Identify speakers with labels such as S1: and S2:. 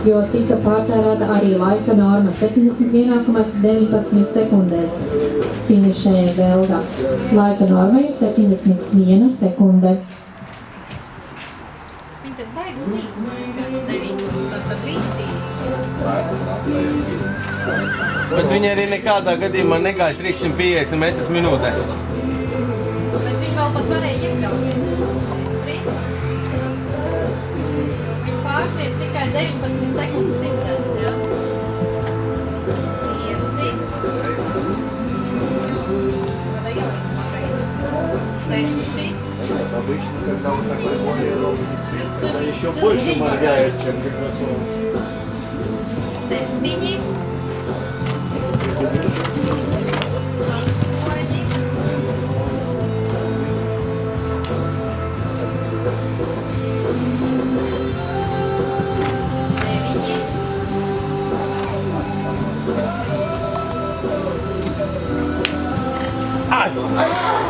S1: Jo tika pārtērēta arī laika norma 71,19 sekundēs. Finišēja Belga. Laika norma ir 71 sekunde.
S2: Viņi tad baigi uzsmējas, kā no 9, tad rītī.
S3: Bet viņi arī nekādā gadījumā negāja 350 metrus minūtē.
S2: Bet viņi vēl pat varēja iekļauties. Viņi pārsniedz tikai 19 sekundes simtēs, jā? 5. Vada ielikt 6.
S4: Обычно, когда вот такой более ровный свет, когда еще больше моргает, чем когда солнце.
S2: 7. 8. 9.